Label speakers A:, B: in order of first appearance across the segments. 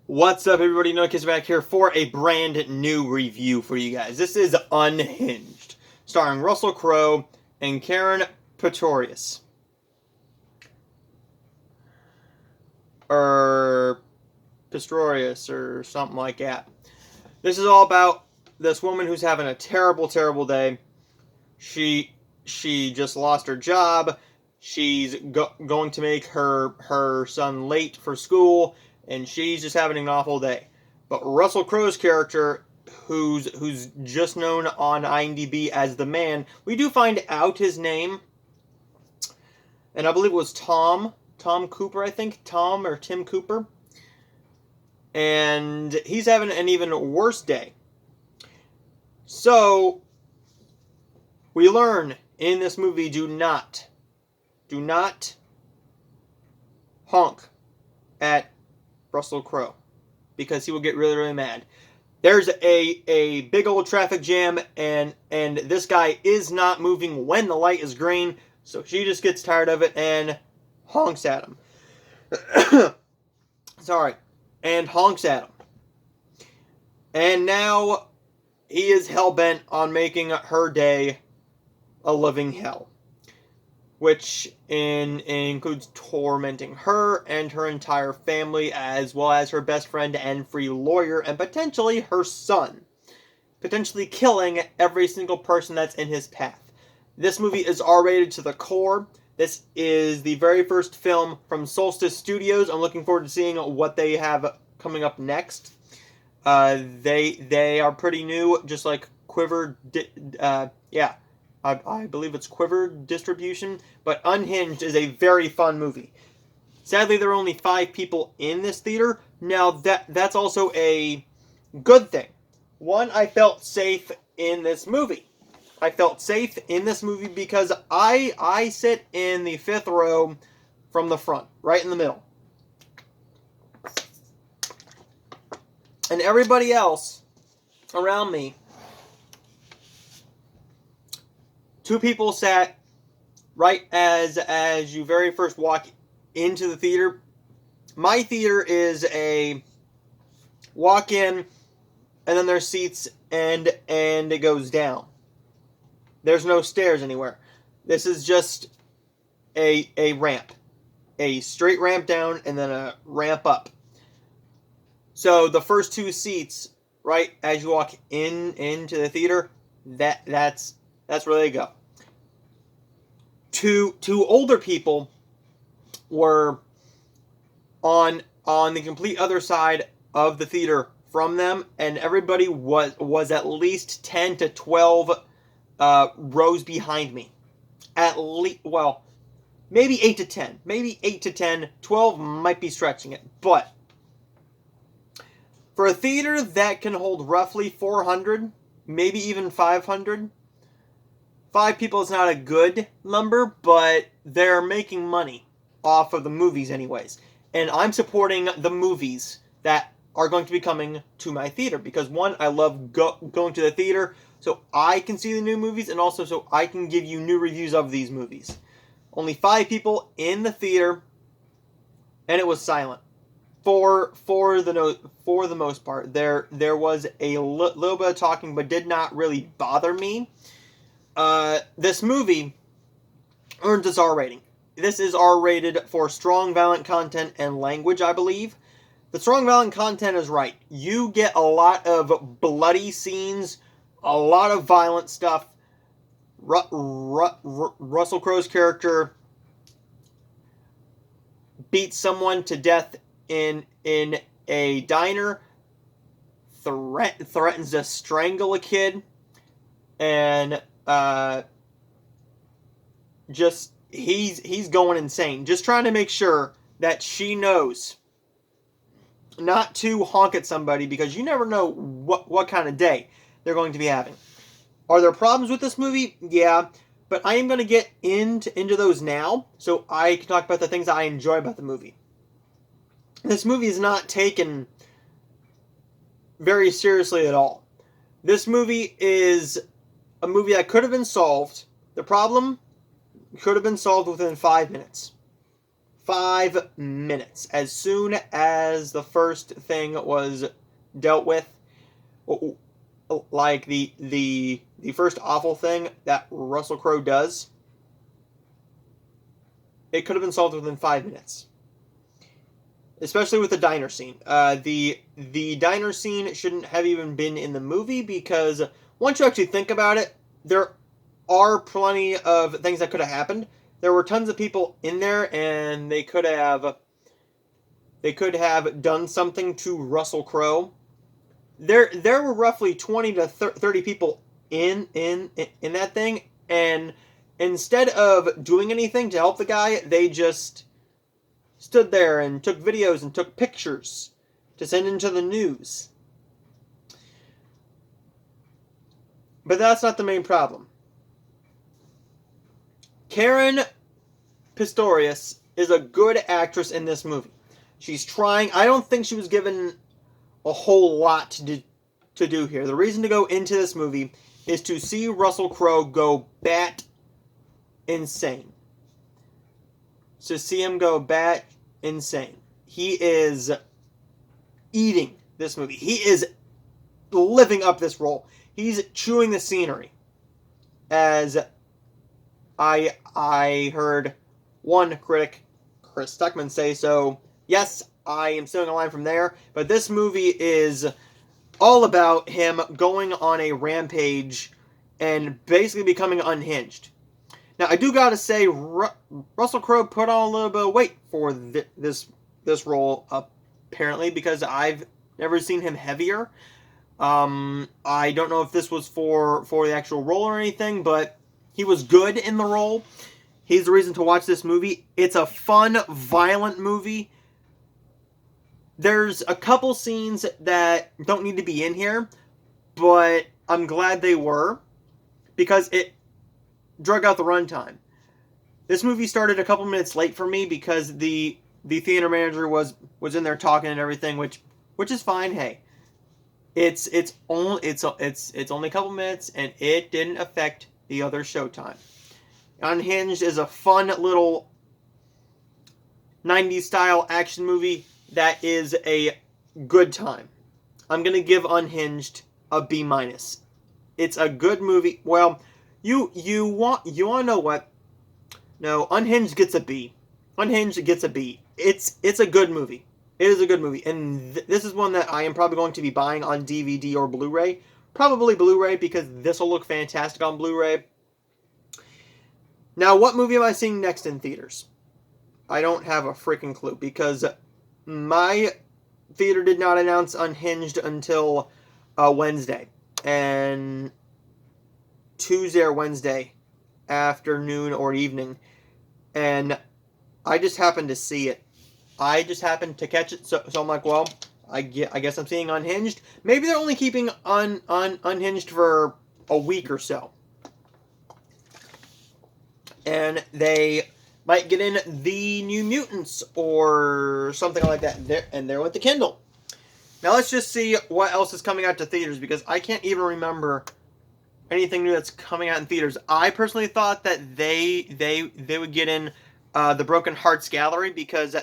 A: What's up, everybody? Noki's back here for a brand new review for you guys. This is Unhinged, starring Russell Crowe and Karen Pretorius. Or Pistorius, or something like that. This is all about this woman who's having a terrible, terrible day. She just lost her job. She's going to make her son late for school, and she's just having an awful day. But Russell Crowe's character, who's just known on IMDb as the Man, we do find out his name, and I believe it was Tom Cooper, I think. Tom or Tim Cooper. And he's having an even worse day. So, we learn in this movie, do not honk at Russell Crowe, because he will get really, really mad. There's a big old traffic jam, and this guy is not moving when the light is green, so she just gets tired of it and honks at him. Sorry. And honks at him. And now he is hell-bent on making her day a living hell, which includes tormenting her and her entire family, as well as her best friend and free lawyer, and potentially her son. Potentially killing every single person that's in his path. This movie is R-rated to the core. This is the very first film from Solstice Studios. I'm looking forward to seeing what they have coming up next. They are pretty new, just like Quiver. I believe it's Quiver Distribution. But Unhinged is a very fun movie. Sadly, there are only 5 people in this theater. Now, that's also a good thing. One, I felt safe in this movie. I felt safe in this movie because I sit in the 5th row from the front, right in the middle. And everybody else around me, 2 people sat right as you very first walk into the theater. My theater is a walk in, and then there's seats, and it goes down. There's no stairs anywhere. This is just a ramp. A straight ramp down and then a ramp up. So the first 2 seats, right as you walk into the theater, that's where they go. Two older people were on the complete other side of the theater from them, and everybody was at least 10 to 12 rows behind me. At least, well, maybe 8 to 10. Maybe 8 to 10. 12 might be stretching it. But for a theater that can hold roughly 400, maybe even 500, 5 people is not a good number, but they're making money off of the movies anyways. And I'm supporting the movies that are going to be coming to my theater, because one, I love going to the theater so I can see the new movies, and also so I can give you new reviews of these movies. Only 5 people in the theater, and it was silent for the most part. There was a little bit of talking, but did not really bother me. This movie earned its R rating. This is R-rated for strong, violent content and language, I believe. The strong, violent content is right. You get a lot of bloody scenes, a lot of violent stuff. Russell Crowe's character beats someone to death in a diner, threatens to strangle a kid, and just he's going insane, just trying to make sure that she knows not to honk at somebody, because you never know what kind of day they're going to be having. Are there problems with this movie? Yeah, but I am going to get into those now, so I can talk about the things I enjoy about the movie. This movie is not taken very seriously at all. This movie is a movie that could have been solved. The problem could have been solved within 5 minutes. 5 minutes. As soon as the first thing was dealt with, like the first awful thing that Russell Crowe does, it could have been solved within 5 minutes. Especially with the diner scene. The diner scene shouldn't have even been in the movie, because once you actually think about it, there are plenty of things that could have happened. There were tons of people in there, and they could have done something to Russell Crowe. There were roughly 20 to 30 people in that thing, and instead of doing anything to help the guy, they just stood there and took videos and took pictures to send into the news. But that's not the main problem. Karen Pistorius is a good actress in this movie. She's trying. I don't think she was given a whole lot to do here. The reason to go into this movie is to see Russell Crowe go bat insane. To see him go bat insane. He is eating this movie. He is living up this role. He's chewing the scenery. As I heard one critic, Chris Stuckman, say so. Yes, I am stealing a line from there, but this movie is all about him going on a rampage and basically becoming unhinged. Now, I do gotta say, Russell Crowe put on a little bit of weight for this role, apparently, because I've never seen him heavier. I don't know if this was for the actual role or anything, but he was good in the role. He's the reason to watch this movie. It's a fun, violent movie. There's a couple scenes that don't need to be in here, but I'm glad they were, because it drug out the runtime. This movie started a couple minutes late for me because the theater manager was in there talking and everything, which is fine. Hey, it's only a couple minutes, and it didn't affect the other showtime. Unhinged is a fun little 90s style action movie that is a good time. I'm gonna give Unhinged a B-. It's a good movie. Well, you want to know what? No, Unhinged gets a B. Unhinged gets a B. It's a good movie. It is a good movie, and this is one that I am probably going to be buying on DVD or Blu-ray. Probably Blu-ray, because this will look fantastic on Blu-ray. Now, what movie am I seeing next in theaters? I don't have a freaking clue, because my theater did not announce Unhinged until Wednesday. And Tuesday or Wednesday afternoon or evening. And I just happened to see it. I just happened to catch it. So I'm like, well, I guess I'm seeing Unhinged. Maybe they're only keeping Unhinged for a week or so. And they might get in The New Mutants or something like that. And there went the Kindle. Now let's just see what else is coming out to theaters, because I can't even remember anything new that's coming out in theaters. I personally thought that they would get in the Broken Hearts Gallery, because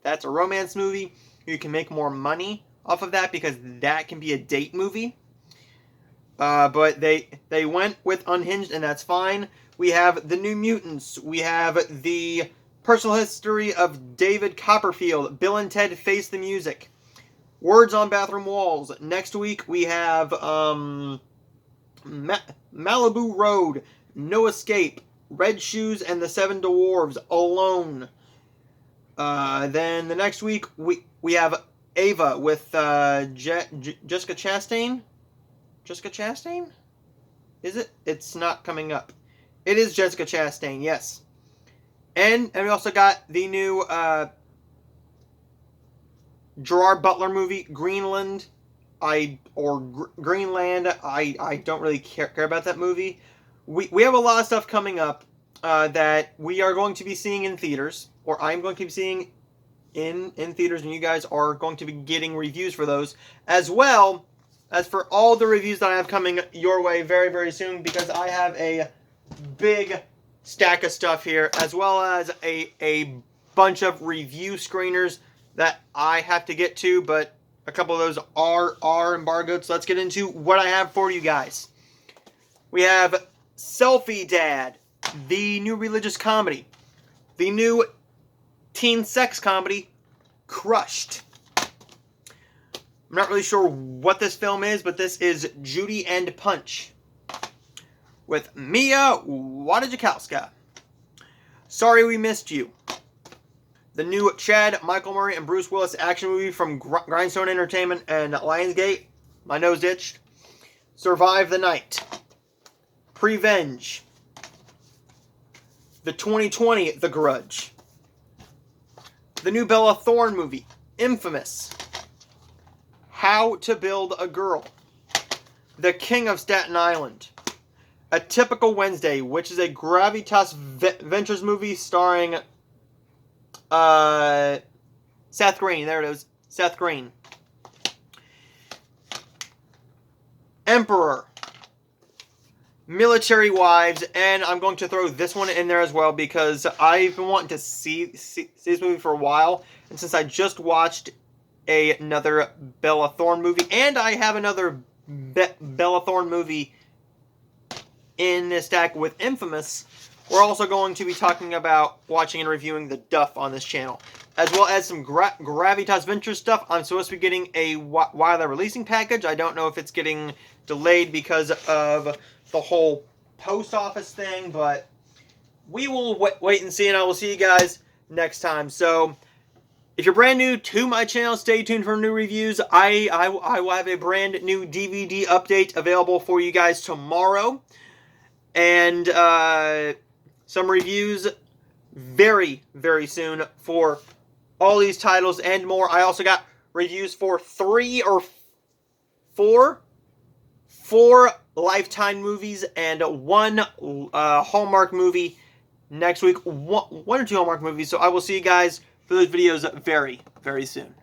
A: that's a romance movie. You can make more money off of that, because that can be a date movie. But they went with Unhinged, and that's fine. We have The New Mutants. We have The Personal History of David Copperfield. Bill and Ted Face the Music. Words on Bathroom Walls. Next week we have Malibu Road, No Escape, Red Shoes and the Seven Dwarves, Alone. Then the next week we have Ava with Jessica Chastain. Jessica Chastain? Is it? It's not coming up. It is Jessica Chastain, yes. And we also got the new Gerard Butler movie, Greenland. Greenland. I don't really care about that movie. We have a lot of stuff coming up that we are going to be seeing in theaters, or I'm going to be seeing in theaters, and you guys are going to be getting reviews for those, as well as for all the reviews that I have coming your way very, very soon, because I have a big stack of stuff here, as well as a bunch of review screeners that I have to get to, but a couple of those are embargoed. So let's get into what I have for you guys. We have Selfie Dad, the new religious comedy. The new teen sex comedy, Crushed. I'm not really sure what this film is, but this is Judy and Punch with Mia Wasikowska. Sorry We Missed You. The new Chad, Michael Murray, and Bruce Willis action movie from Grindstone Entertainment and Lionsgate. My nose itched. Survive the Night. Prevenge. The 2020 The Grudge. The new Bella Thorne movie, Infamous. How to Build a Girl. The King of Staten Island. A Typical Wednesday, which is a Gravitas Ventures movie starring Seth Green. There it is. Seth Green. Emperor. Military Wives, and I'm going to throw this one in there as well because I've been wanting to see this movie for a while, and since I just watched another Bella Thorne movie, and I have another Bella Thorne movie in this stack with Infamous, we're also going to be talking about watching and reviewing The Duff on this channel, as well as some Gravitas Ventures stuff. I'm supposed to be getting a while they're releasing package. I don't know if it's getting delayed because of the whole post office thing, but we will wait and see, and I will see you guys next time. So if you're brand new to my channel, stay tuned for new reviews. I will have a brand new DVD update available for you guys tomorrow, and some reviews very, very soon for all these titles and more. I also got reviews for four Lifetime movies and one Hallmark movie next week. One or two Hallmark movies. So I will see you guys for those videos very, very soon.